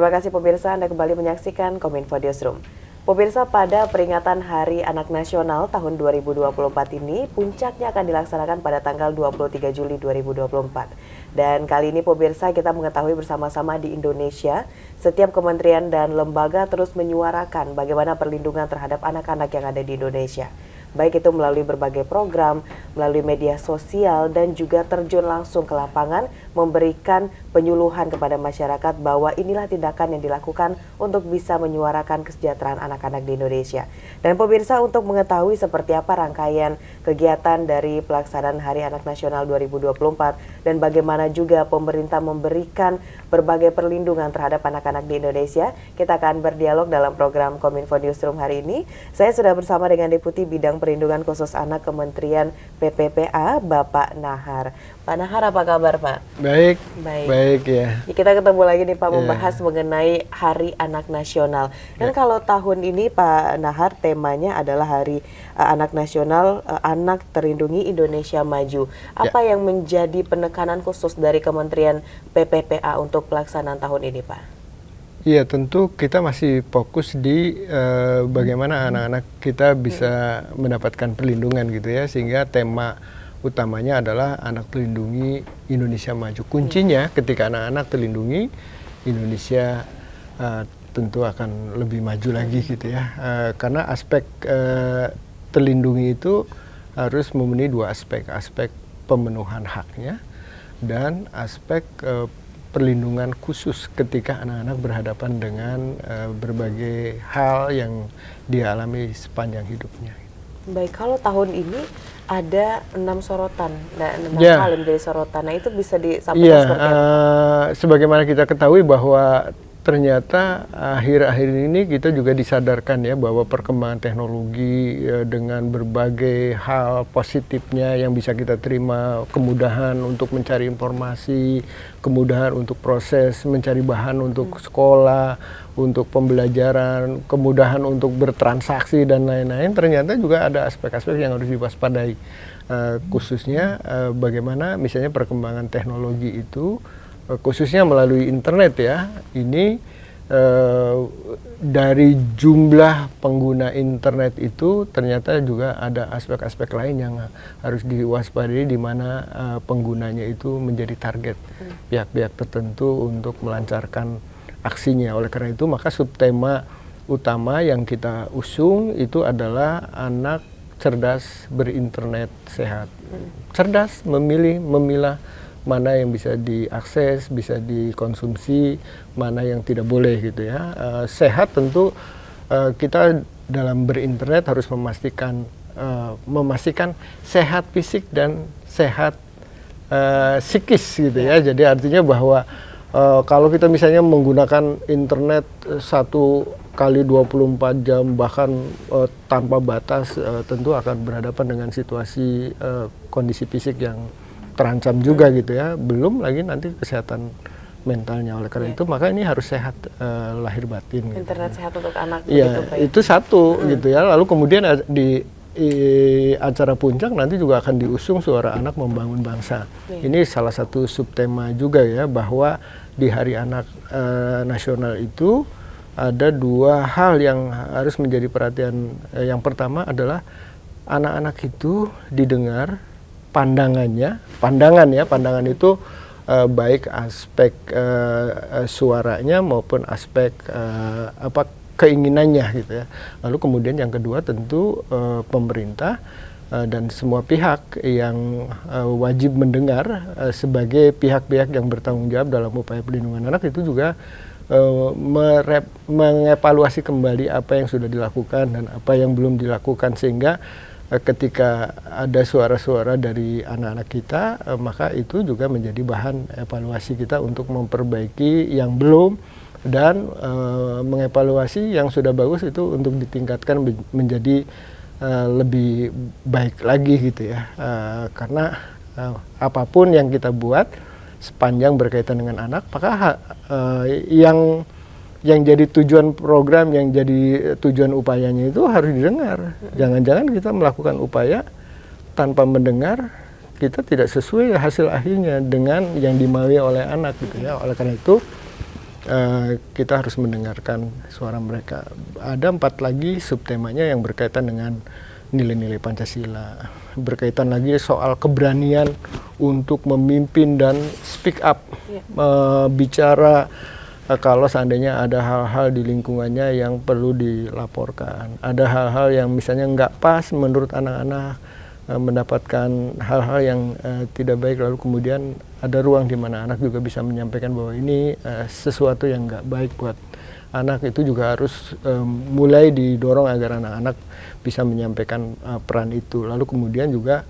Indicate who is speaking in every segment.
Speaker 1: Terima kasih pemirsa, Anda kembali menyaksikan Kominfo Newsroom. Pemirsa, pada peringatan Hari Anak Nasional tahun 2024 ini, puncaknya akan dilaksanakan pada tanggal 23 Juli 2024. Dan kali ini pemirsa, kita mengetahui bersama-sama di Indonesia, setiap kementerian dan lembaga terus menyuarakan bagaimana perlindungan terhadap anak-anak yang ada di Indonesia. Baik itu melalui berbagai program, melalui media sosial, dan juga terjun langsung ke lapangan memberikan penyuluhan kepada masyarakat bahwa inilah tindakan yang dilakukan untuk bisa menyuarakan kesejahteraan anak-anak di Indonesia. Dan pemirsa, untuk mengetahui seperti apa rangkaian kegiatan dari pelaksanaan Hari Anak Nasional 2024 dan bagaimana juga pemerintah memberikan berbagai perlindungan terhadap anak-anak di Indonesia, kita akan berdialog dalam program Kominfo Newsroom hari ini. Saya sudah bersama dengan Deputi Bidang Perlindungan Khusus Anak Kementerian PPPA, Bapak Nahar. Pak Nahar, apa kabar Pak?
Speaker 2: Baik ya.
Speaker 1: Kita ketemu lagi nih Pak, membahas mengenai Hari Anak Nasional. Dan kalau tahun ini Pak Nahar, temanya adalah Hari Anak Nasional, Anak Terlindungi Indonesia Maju. Apa yang menjadi penekanan khusus dari Kementerian PPPA untuk pelaksanaan tahun ini Pak?
Speaker 2: Iya, tentu kita masih fokus di bagaimana anak-anak kita bisa mendapatkan perlindungan gitu ya, sehingga tema utamanya adalah anak terlindungi Indonesia Maju. Kuncinya ketika anak-anak terlindungi, Indonesia tentu akan lebih maju lagi gitu ya, karena aspek terlindungi itu harus memenuhi dua aspek pemenuhan haknya dan aspek perlindungan khusus ketika anak-anak berhadapan dengan berbagai hal yang dia alami sepanjang hidupnya.
Speaker 1: Baik, kalau tahun ini ada 6 sorotan, 6 hal yang menjadi sorotan. Nah, itu bisa disampaikan seperti apa?
Speaker 2: Sebagaimana kita ketahui bahwa ternyata akhir-akhir ini kita juga disadarkan ya bahwa perkembangan teknologi dengan berbagai hal positifnya yang bisa kita terima, kemudahan untuk mencari informasi, kemudahan untuk proses mencari bahan untuk sekolah, untuk pembelajaran, kemudahan untuk bertransaksi dan lain-lain, ternyata juga ada aspek-aspek yang harus diwaspadai, khususnya bagaimana misalnya perkembangan teknologi itu khususnya melalui internet ya, ini dari jumlah pengguna internet itu ternyata juga ada aspek-aspek lain yang harus diwaspadai, di mana penggunanya itu menjadi target pihak-pihak tertentu untuk melancarkan aksinya. Oleh karena itu maka subtema utama yang kita usung itu adalah anak cerdas berinternet sehat. Cerdas memilah mana yang bisa diakses, bisa dikonsumsi, mana yang tidak boleh gitu ya. Sehat tentu kita dalam berinternet harus memastikan sehat fisik dan sehat psikis gitu ya. Jadi artinya bahwa kalau kita misalnya menggunakan internet 1 kali 24 jam bahkan tanpa batas, tentu akan berhadapan dengan situasi kondisi fisik yang terancam juga gitu ya, belum lagi nanti kesehatan mentalnya. Oleh karena itu maka ini harus sehat lahir batin.
Speaker 1: Internet
Speaker 2: gitu.
Speaker 1: sehat untuk anak.
Speaker 2: Iya, itu satu gitu ya. Lalu kemudian di acara puncak nanti juga akan diusung Suara Anak Membangun Bangsa. Ini salah satu subtema juga ya, bahwa di Hari Anak Nasional itu ada 2 hal yang harus menjadi perhatian. Yang pertama adalah anak-anak itu didengar pandangan itu baik aspek suaranya maupun aspek keinginannya gitu ya. Lalu kemudian yang kedua tentu pemerintah dan semua pihak yang wajib mendengar sebagai pihak-pihak yang bertanggung jawab dalam upaya perlindungan anak itu juga mengevaluasi kembali apa yang sudah dilakukan dan apa yang belum dilakukan, sehingga ketika ada suara-suara dari anak-anak kita, maka itu juga menjadi bahan evaluasi kita untuk memperbaiki yang belum dan mengevaluasi yang sudah bagus itu untuk ditingkatkan menjadi lebih baik lagi gitu ya. Karena apapun yang kita buat sepanjang berkaitan dengan anak, maka yang jadi tujuan program, yang jadi tujuan upayanya itu harus didengar. Jangan-jangan kita melakukan upaya tanpa mendengar, kita tidak sesuai hasil akhirnya dengan yang dimaui oleh anak gitu ya. Oleh karena itu kita harus mendengarkan suara mereka. Ada 4 lagi subtemanya yang berkaitan dengan nilai-nilai Pancasila, berkaitan lagi soal keberanian untuk memimpin dan speak up, bicara kalau seandainya ada hal-hal di lingkungannya yang perlu dilaporkan, ada hal-hal yang misalnya nggak pas menurut anak-anak, mendapatkan hal-hal yang tidak baik, lalu kemudian ada ruang di mana anak juga bisa menyampaikan bahwa ini sesuatu yang nggak baik buat anak. Itu juga harus mulai didorong agar anak-anak bisa menyampaikan peran itu. Lalu kemudian juga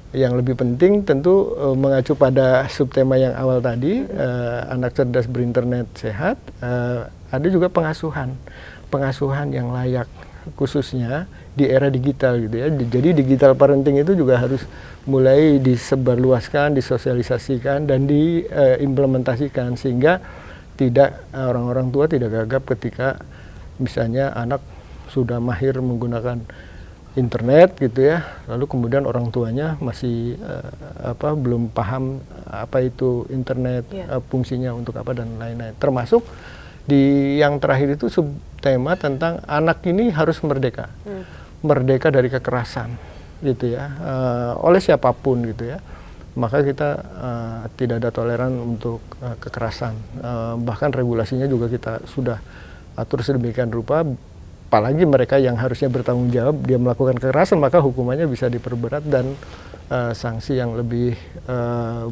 Speaker 2: yang lebih penting tentu mengacu pada subtema yang awal tadi, anak cerdas berinternet sehat, ada juga pengasuhan yang layak, khususnya di era digital gitu ya. Jadi digital parenting itu juga harus mulai disebarluaskan, disosialisasikan dan diimplementasikan sehingga tidak orang-orang tua tidak gagap ketika misalnya anak sudah mahir menggunakan internet gitu ya, lalu kemudian orang tuanya masih belum paham apa itu internet, fungsinya untuk apa dan lain-lain. Termasuk di yang terakhir itu subtema tentang anak ini harus merdeka, merdeka dari kekerasan gitu ya, oleh siapapun gitu ya. Maka kita tidak ada toleran untuk kekerasan, bahkan regulasinya juga kita sudah atur sedemikian rupa. Apalagi mereka yang harusnya bertanggung jawab, dia melakukan kekerasan, maka hukumannya bisa diperberat dan sanksi yang lebih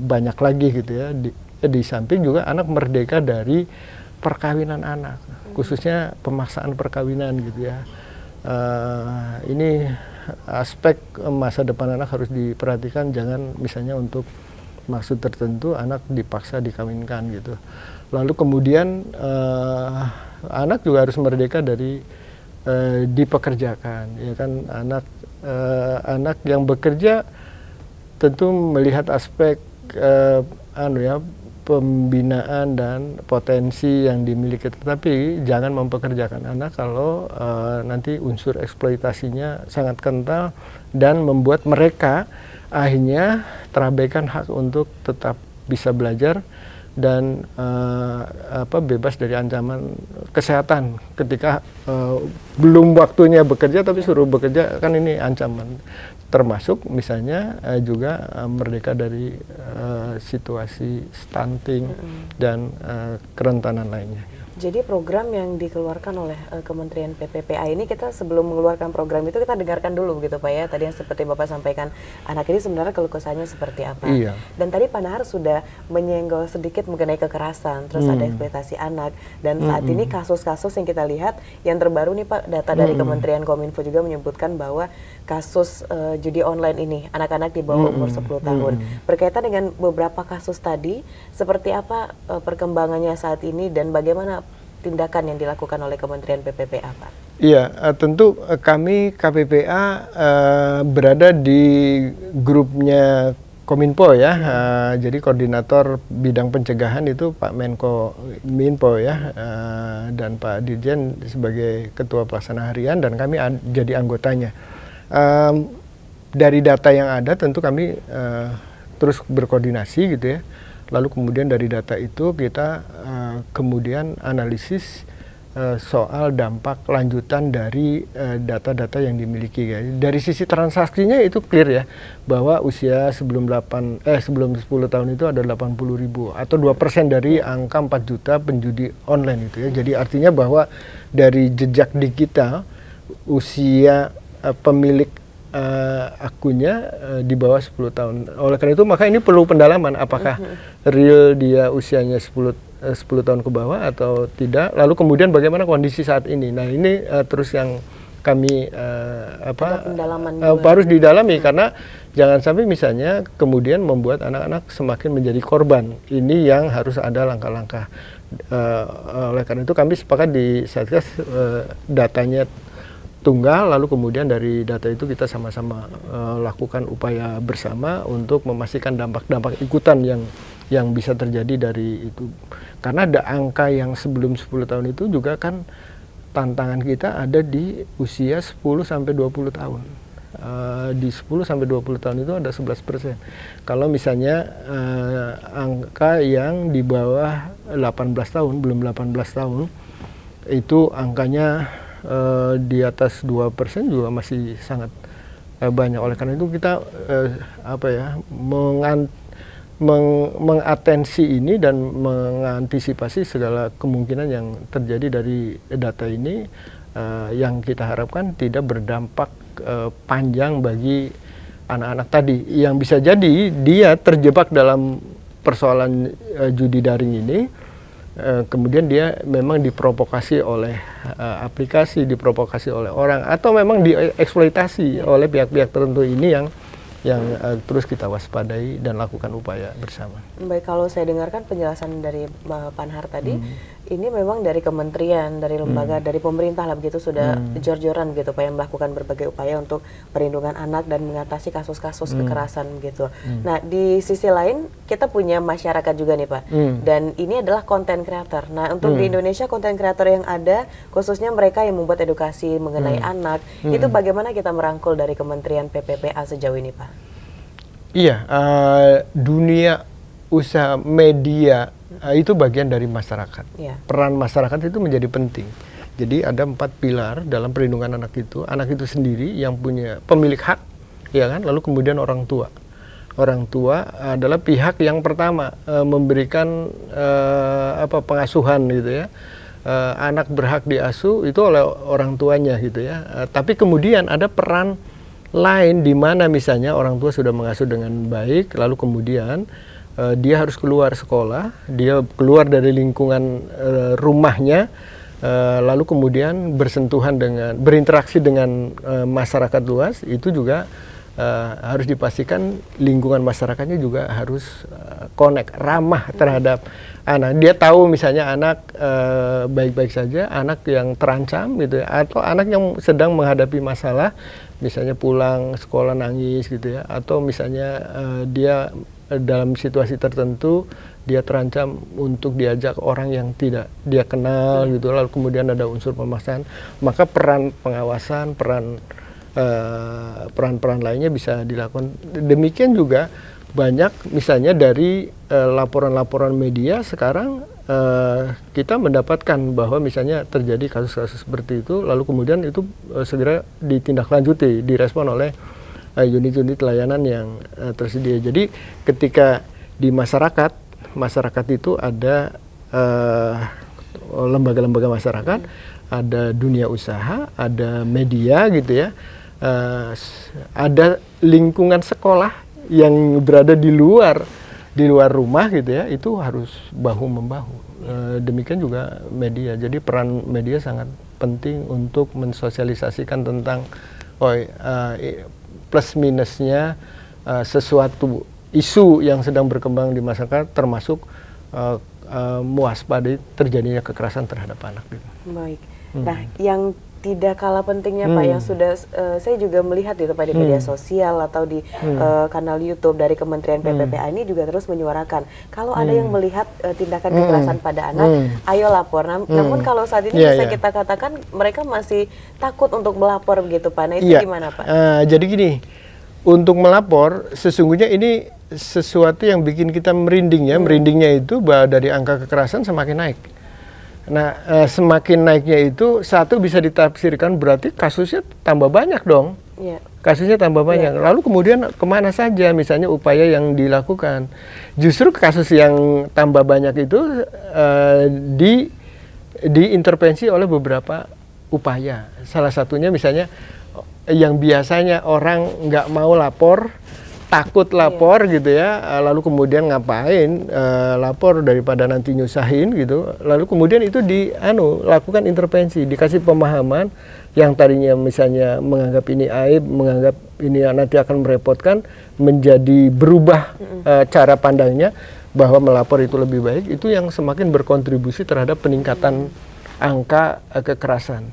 Speaker 2: banyak lagi gitu ya. Di samping juga anak merdeka dari perkawinan anak, khususnya pemaksaan perkawinan gitu ya. Ini aspek masa depan anak harus diperhatikan, jangan misalnya untuk maksud tertentu anak dipaksa dikawinkan gitu. Lalu kemudian anak juga harus merdeka dari dipekerjakan, ya kan. Anak yang bekerja tentu melihat aspek pembinaan dan potensi yang dimiliki, tetapi jangan mempekerjakan anak kalau nanti unsur eksploitasinya sangat kental dan membuat mereka akhirnya terabaikan hak untuk tetap bisa belajar dan bebas dari ancaman kesehatan ketika belum waktunya bekerja tapi suruh bekerja, kan ini ancaman. Termasuk misalnya juga merdeka dari situasi stunting dan kerentanan lainnya.
Speaker 1: Jadi program yang dikeluarkan oleh Kementerian PPPA ini, kita sebelum mengeluarkan program itu kita dengarkan dulu gitu Pak ya. Tadi yang seperti Bapak sampaikan, anak ini sebenarnya keluh kesahnya seperti apa.
Speaker 2: Iya.
Speaker 1: Dan tadi Pak Nahar sudah menyenggol sedikit mengenai kekerasan, terus ada eksploitasi anak. Dan saat ini kasus-kasus yang kita lihat, yang terbaru nih Pak, data dari Kementerian Kominfo juga menyebutkan bahwa kasus judi online ini, anak-anak di bawah umur 10 tahun. Berkaitan dengan beberapa kasus tadi, seperti apa perkembangannya saat ini dan bagaimana tindakan yang dilakukan oleh Kementerian PPPA, Pak?
Speaker 2: Iya, tentu kami KPPA berada di grupnya Kominfo ya. Jadi koordinator bidang pencegahan itu Pak Menko Minfo ya, dan Pak Dirjen sebagai ketua pelaksana harian dan kami jadi anggotanya. Dari data yang ada tentu kami terus berkoordinasi gitu ya. Lalu kemudian dari data itu kita kemudian analisis soal dampak lanjutan dari data-data yang dimiliki ya. Dari sisi transaksinya itu clear ya, bahwa usia sebelum 10 tahun itu ada 80.000 atau 2% dari angka 4 juta penjudi online itu ya. Jadi artinya bahwa dari jejak digital usia pemilik akunnya di bawah 10 tahun. Oleh karena itu maka ini perlu pendalaman, apakah real dia usianya 10 tahun ke bawah atau tidak. Lalu kemudian bagaimana kondisi saat ini. Nah, ini terus yang kami harus didalami karena jangan sampai misalnya kemudian membuat anak-anak semakin menjadi korban. Ini yang harus ada langkah-langkah. Oleh karena itu kami sepakat di Satgas datanya tunggal, lalu kemudian dari data itu kita sama-sama lakukan upaya bersama untuk memastikan dampak-dampak ikutan yang bisa terjadi dari itu. Karena ada angka yang sebelum 10 tahun itu juga kan tantangan kita ada di usia 10 sampai 20 tahun. di 10 sampai 20 tahun itu ada 11%. Kalau misalnya angka yang di bawah 18 tahun, belum 18 tahun, itu angkanya di atas 2% juga masih sangat banyak. Oleh karena itu kita mengatensi ini dan mengantisipasi segala kemungkinan yang terjadi dari data ini, yang kita harapkan tidak berdampak panjang bagi anak-anak tadi, yang bisa jadi dia terjebak dalam persoalan judi daring ini. Kemudian dia memang diprovokasi oleh aplikasi, diprovokasi oleh orang, atau memang dieksploitasi oleh pihak-pihak tertentu ini yang terus kita waspadai dan lakukan upaya bersama.
Speaker 1: Baik, kalau saya dengarkan penjelasan dari Panhar tadi, ini memang dari kementerian, dari lembaga, dari pemerintah lah begitu sudah jor-joran gitu Pak, yang melakukan berbagai upaya untuk perlindungan anak dan mengatasi kasus-kasus kekerasan gitu. Nah, di sisi lain kita punya masyarakat juga nih Pak, dan ini adalah konten kreator. Nah, untuk di Indonesia konten kreator yang ada, khususnya mereka yang membuat edukasi mengenai anak, itu bagaimana kita merangkul dari Kementerian PPPA sejauh ini Pak?
Speaker 2: Iya, dunia usaha media itu bagian dari masyarakat. Peran masyarakat itu menjadi penting. Jadi ada 4 pilar dalam perlindungan anak itu. Anak itu sendiri yang punya pemilik hak, ya kan? Lalu kemudian orang tua. Orang tua adalah pihak yang pertama memberikan pengasuhan gitu ya. Anak berhak diasuh itu oleh orang tuanya gitu ya. Tapi kemudian ada peran lain di mana misalnya orang tua sudah mengasuh dengan baik, lalu kemudian dia harus keluar sekolah, dia keluar dari lingkungan rumahnya, lalu kemudian berinteraksi dengan masyarakat luas, itu juga harus dipastikan lingkungan masyarakatnya juga harus connect, ramah terhadap anak. Dia tahu misalnya anak baik-baik saja, anak yang terancam gitu ya, atau anak yang sedang menghadapi masalah, misalnya pulang sekolah nangis gitu ya, atau misalnya dia dalam situasi tertentu dia terancam untuk diajak orang yang tidak dia kenal gitu, lalu kemudian ada unsur pemaksaan, maka peran pengawasan, peran-peran lainnya bisa dilakukan. Demikian juga banyak misalnya dari laporan-laporan media sekarang kita mendapatkan bahwa misalnya terjadi kasus-kasus seperti itu, lalu kemudian itu segera ditindaklanjuti, direspon oleh unit-unit layanan yang tersedia. Jadi ketika di masyarakat itu ada lembaga-lembaga masyarakat, ada dunia usaha, ada media gitu ya, ada lingkungan sekolah yang berada di luar rumah gitu ya, itu harus bahu-membahu. Demikian juga media. Jadi peran media sangat penting untuk mensosialisasikan tentang plus minusnya sesuatu isu yang sedang berkembang di masyarakat, termasuk mewaspadai terjadinya kekerasan terhadap anak. Baik.
Speaker 1: Nah, yang tidak kalah pentingnya Pak, yang sudah saya juga melihat gitu Pak di media sosial atau di kanal YouTube dari Kementerian PPPA ini juga terus menyuarakan kalau ada yang melihat tindakan kekerasan pada anak, ayo lapor. Namun kalau saat ini bisa kita katakan mereka masih takut untuk melapor begitu Pak. Nah, itu gimana Pak?
Speaker 2: Jadi gini, untuk melapor sesungguhnya ini sesuatu yang bikin kita merinding ya. Merindingnya itu bahwa dari angka kekerasan semakin naik. Nah, semakin naiknya itu satu bisa ditafsirkan berarti kasusnya tambah banyak dong. Kasusnya tambah banyak. Lalu kemudian kemana saja misalnya upaya yang dilakukan? Justru kasus yang tambah banyak itu diintervensi oleh beberapa upaya. Salah satunya misalnya yang biasanya orang nggak mau lapor, takut lapor gitu ya, lalu kemudian ngapain lapor daripada nanti nyusahin gitu, lalu kemudian itu lakukan intervensi, dikasih pemahaman yang tadinya misalnya menganggap ini aib, menganggap ini nanti akan merepotkan, menjadi berubah cara pandangnya bahwa melapor itu lebih baik, itu yang semakin berkontribusi terhadap peningkatan angka kekerasan.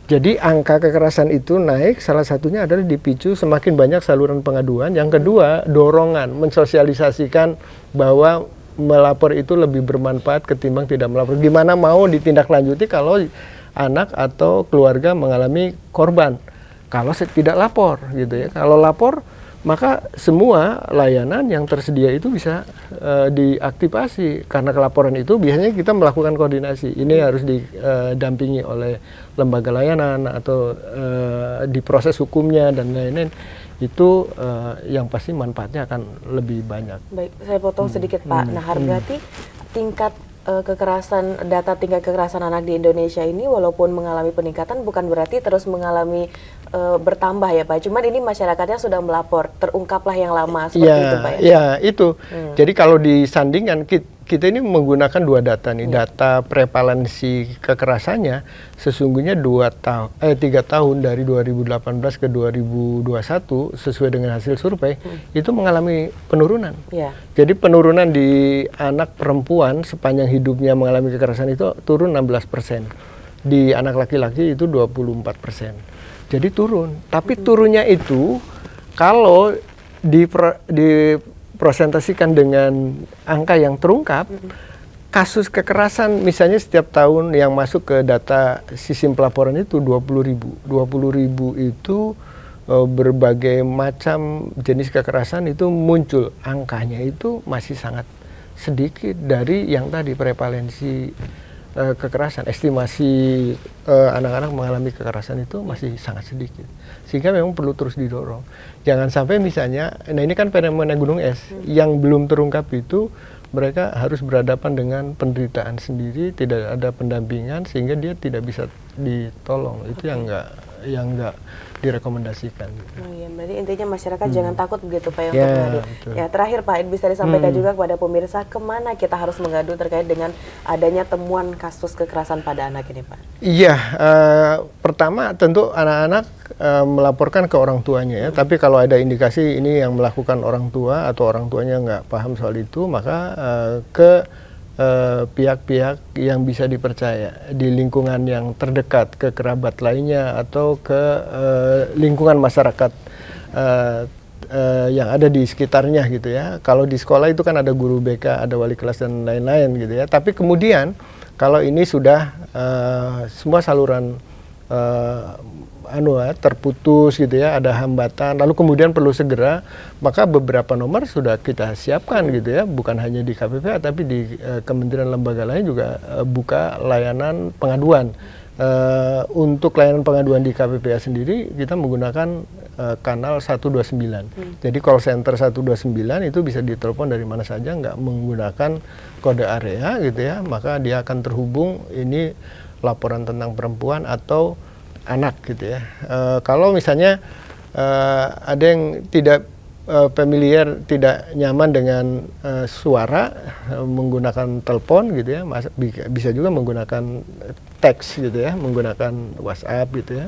Speaker 2: Jadi angka kekerasan itu naik, salah satunya adalah dipicu semakin banyak saluran pengaduan. Yang kedua, dorongan, mensosialisasikan bahwa melapor itu lebih bermanfaat ketimbang tidak melapor. Gimana mau ditindaklanjuti kalau anak atau keluarga mengalami korban. kalau tidak lapor gitu ya. Kalau lapor maka semua layanan yang tersedia itu bisa diaktifasi. Karena kelaporan itu biasanya kita melakukan koordinasi. Ini harus didampingi oleh lembaga layanan atau diproses hukumnya dan lain-lain. Itu yang pasti manfaatnya akan lebih banyak.
Speaker 1: Baik, saya potong sedikit Pak Nahar, berarti tingkat data tingkat kekerasan anak di Indonesia ini walaupun mengalami peningkatan bukan berarti terus mengalami bertambah ya Pak. Cuman ini masyarakatnya sudah melapor, terungkaplah yang lama seperti itu Pak ya.
Speaker 2: Ya, itu. Jadi kalau disandingkan kita ini menggunakan dua data nih. Data prevalensi kekerasannya sesungguhnya 3 tahun dari 2018 ke 2021 sesuai dengan hasil survei itu mengalami penurunan.
Speaker 1: Ya.
Speaker 2: Jadi penurunan di anak perempuan sepanjang hidupnya mengalami kekerasan itu turun 16%. Di anak laki-laki itu 24%. Jadi turun. Tapi turunnya itu kalau dipresentasikan dengan angka yang terungkap, kasus kekerasan misalnya setiap tahun yang masuk ke data sistem pelaporan itu 20.000. 20.000 itu berbagai macam jenis kekerasan itu muncul. Angkanya itu masih sangat sedikit dari yang tadi prevalensi kekerasan. Estimasi anak-anak mengalami kekerasan itu masih sangat sedikit. Sehingga memang perlu terus didorong. Jangan sampai misalnya, nah ini kan fenomena gunung es, yang belum terungkap itu mereka harus berhadapan dengan penderitaan sendiri, tidak ada pendampingan sehingga dia tidak bisa ditolong. Itu yang enggak direkomendasikan.
Speaker 1: Oh iya, berarti intinya masyarakat jangan takut begitu Pak untuk
Speaker 2: Ya,
Speaker 1: mengadu.
Speaker 2: betul.
Speaker 1: Ya, terakhir Pak, bisa disampaikan juga kepada pemirsa kemana kita harus mengadu terkait dengan adanya temuan kasus kekerasan pada anak ini Pak?
Speaker 2: Iya, pertama tentu anak-anak melaporkan ke orang tuanya ya. Tapi kalau ada indikasi ini yang melakukan orang tua atau orang tuanya nggak paham soal itu, maka ke pihak-pihak yang bisa dipercaya di lingkungan yang terdekat, ke kerabat lainnya atau ke lingkungan masyarakat yang ada di sekitarnya gitu ya. Kalau di sekolah itu kan ada guru BK, ada wali kelas dan lain-lain gitu ya. Tapi kemudian kalau ini sudah semua saluran terputus gitu ya, ada hambatan, lalu kemudian perlu segera, maka beberapa nomor sudah kita siapkan gitu ya, bukan hanya di KPPA tapi di kementerian lembaga lain juga buka layanan pengaduan. Untuk layanan pengaduan di KPPA sendiri kita menggunakan kanal 129. Jadi call center 129 itu bisa ditelepon dari mana saja, nggak menggunakan kode area gitu ya, maka dia akan terhubung ini laporan tentang perempuan atau anak gitu ya. Kalau misalnya ada yang tidak familiar, tidak nyaman dengan suara, menggunakan telepon gitu ya, bisa juga menggunakan teks gitu ya, menggunakan WhatsApp gitu ya.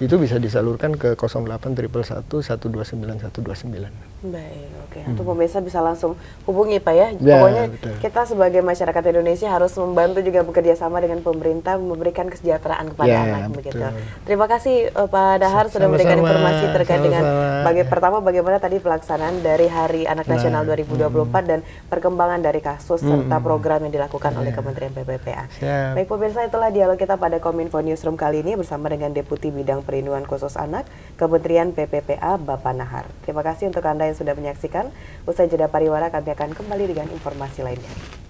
Speaker 2: Itu bisa disalurkan ke 08 111 129 129.
Speaker 1: Baik, oke. Untuk pemirsa bisa langsung hubungi Pak ya.
Speaker 2: Ya,
Speaker 1: Pokoknya
Speaker 2: betul.
Speaker 1: kita sebagai masyarakat Indonesia harus membantu juga bekerja sama dengan pemerintah memberikan kesejahteraan kepada
Speaker 2: Ya,
Speaker 1: anak begitu.
Speaker 2: betul.
Speaker 1: Terima kasih Pak Dahar sudah memberikan
Speaker 2: Sama-sama,
Speaker 1: informasi terkait dengan
Speaker 2: sama-sama.
Speaker 1: pertama bagaimana tadi pelaksanaan dari Hari Anak Nasional 2024 dan perkembangan dari kasus serta program yang dilakukan oleh Kementerian PPPA.
Speaker 2: Siap.
Speaker 1: Baik pemirsa, itulah dialog kita pada Kominfo Newsroom kali ini bersama dengan Deputi Bidang Perlindungan Khusus Anak Kementerian PPPA Bapak Nahar. Terima kasih untuk Anda yang sudah menyaksikan. Usai jeda pariwara kami akan kembali dengan informasi lainnya.